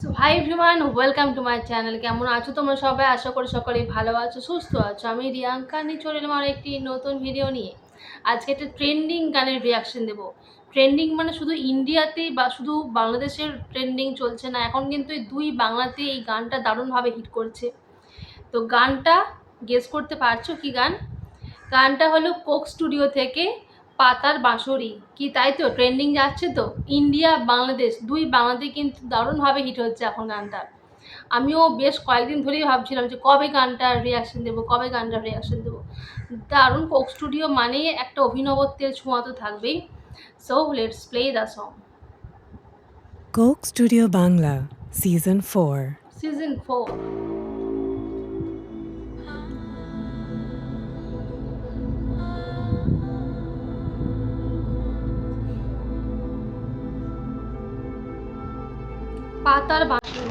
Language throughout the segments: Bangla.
So hi everyone, welcome to my channel. কেমন আছো তোমরা সবাই? আশা করি সকলেই ভালো আছো, সুস্থ আছো। আমি রিয়াঙ্কা নিয়ে চলে এলাম আর একটি নতুন ভিডিও নিয়ে। আজকে একটা ট্রেন্ডিং গানের রিয়াকশন দেবো। ট্রেন্ডিং মানে শুধু ইন্ডিয়াতেই বা শুধু বাংলাদেশের ট্রেন্ডিং চলছে না, এখন কিন্তু এই দুই বাংলাতেই এই গানটা দারুণভাবে হিট করছে। তো গানটা গেস করতে পারছো কি গান? গানটা হলো কোক স্টুডিও থেকে পাতার বাঁশরি। কি তাই তো? ট্রেন্ডিং যাচ্ছে তো। ইন্ডিয়া বাংলাদেশ দুই বাংলাতেই কিন্তু দারুণভাবে হিট হচ্ছে এখন গানটা। আমিও বেশ কয়েকদিন ধরেই ভাবছিলাম যে কবে গানটার রিয়াকশন দেবো, কবে গানটার রিয়াকশন দেবো। দারুণ, কোক স্টুডিও মানেই একটা অভিনবত্বের ছোঁয়া তো থাকবেই। So let's play the song. Coke Studio Bangla Season 4 season 4। পাতার বাঁশরি।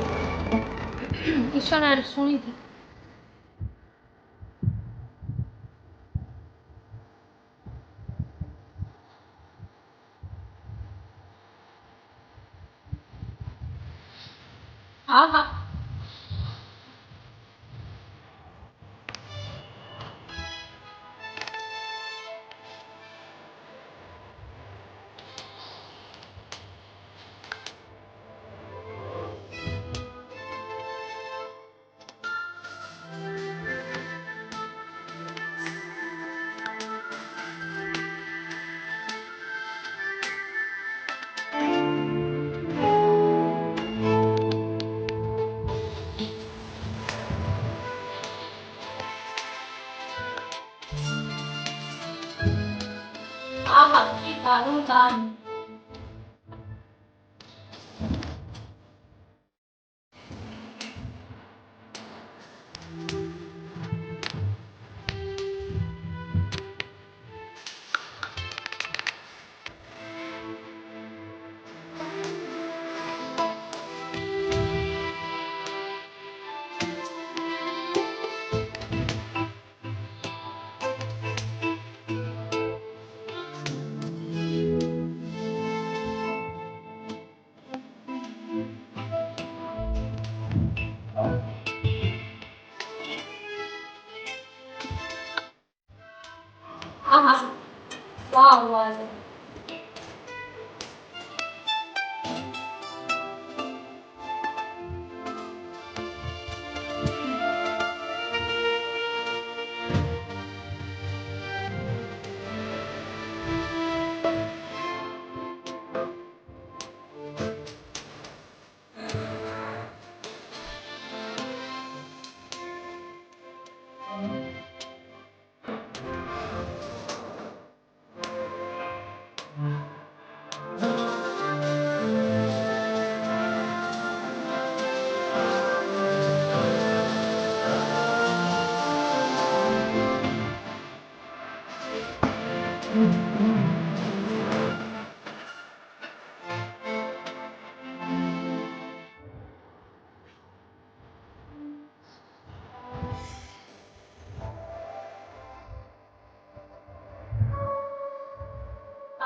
ঈশ্বর আর শুনিনি। আহা, আহা, কি দারুণ গান। আহা, ওয়াও ওয়াও।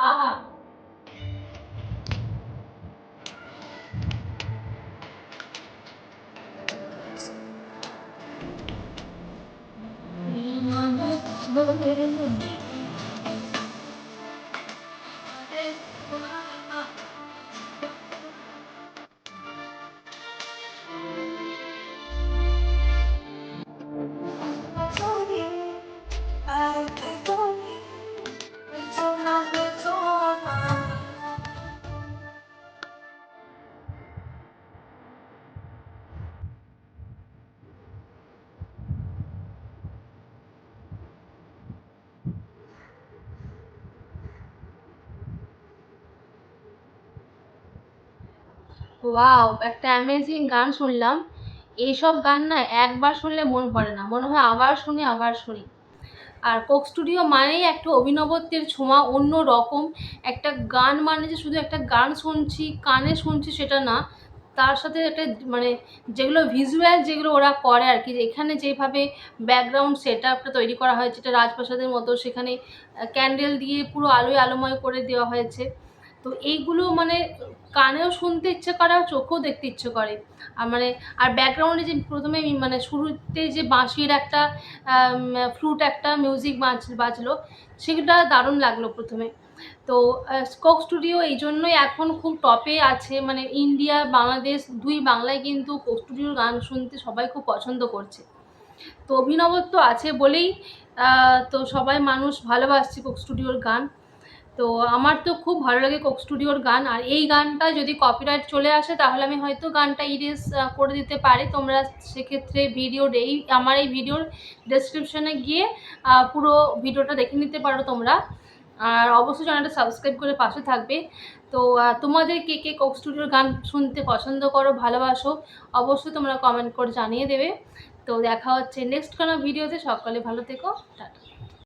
আহা, ওয়াও, একটা অ্যামেজিং গান শুনলাম। এইসব গান না একবার শুনলে মন ভরে না, মনে হয় আবার শুনি আবার শুনি। আর কোক স্টুডিও মানেই একটা অভিনবত্বের ছোঁয়া, অন্য রকম একটা গান। মানে যে শুধু একটা গান শুনছি, কানে শুনছি সেটা না, তার সাথে একটা মানে যেগুলো ভিজুয়াল যেগুলো ওরা করে আর কি, এখানে যেভাবে ব্যাকগ্রাউন্ড সেট আপটা তৈরি করা হয়েছে, এটা রাজপ্রাসাদের মতো, সেখানে ক্যান্ডেল দিয়ে পুরো আলোয় আলোময় করে দেওয়া হয়েছে। তো এইগুলো মানে কানেও শুনতে ইচ্ছে করে আর চোখেও দেখতে ইচ্ছে করে। আর ব্যাকগ্রাউন্ডে যে প্রথমে মানে শুরুতে যে বাঁশির একটা ফ্লুট একটা মিউজিক বাজলো, সেটা দারুণ লাগলো প্রথমে। তো কোক স্টুডিও এই জন্যই এখন খুব টপে আছে, মানে ইন্ডিয়া বাংলাদেশ দুই বাংলায় কিন্তু কোক স্টুডিওর গান শুনতে সবাই খুব পছন্দ করছে। তো অভিনবত্ব আছে বলেই তো সবাই মানুষ ভালোবাসছে কোক স্টুডিওর গান। তো আমার তো খুব ভালো লাগে কোক স্টুডিওর গান। আর এই গানটা যদি কপিরাইট চলে আসে তাহলে আমি হয়তো গানটা ইরেজ করে দিতে পারি। তোমরা সেক্ষেত্রে আমার এই ভিডিওর ডেসক্রিপশনে গিয়ে পুরো ভিডিওটা দেখে নিতে পারো তোমরা। আর অবশ্যই চ্যানেলটা সাবস্ক্রাইব করে পাশে থাকবে। তো তোমাদের কে কে কোক স্টুডিওর গান শুনতে পছন্দ করো, ভালোবাসো, অবশ্যই তোমরা কমেন্ট করে জানিয়ে দেবে। তো দেখা হচ্ছে নেক্সট কোনো ভিডিওতে। সকলে ভালো থেকো, টাটা।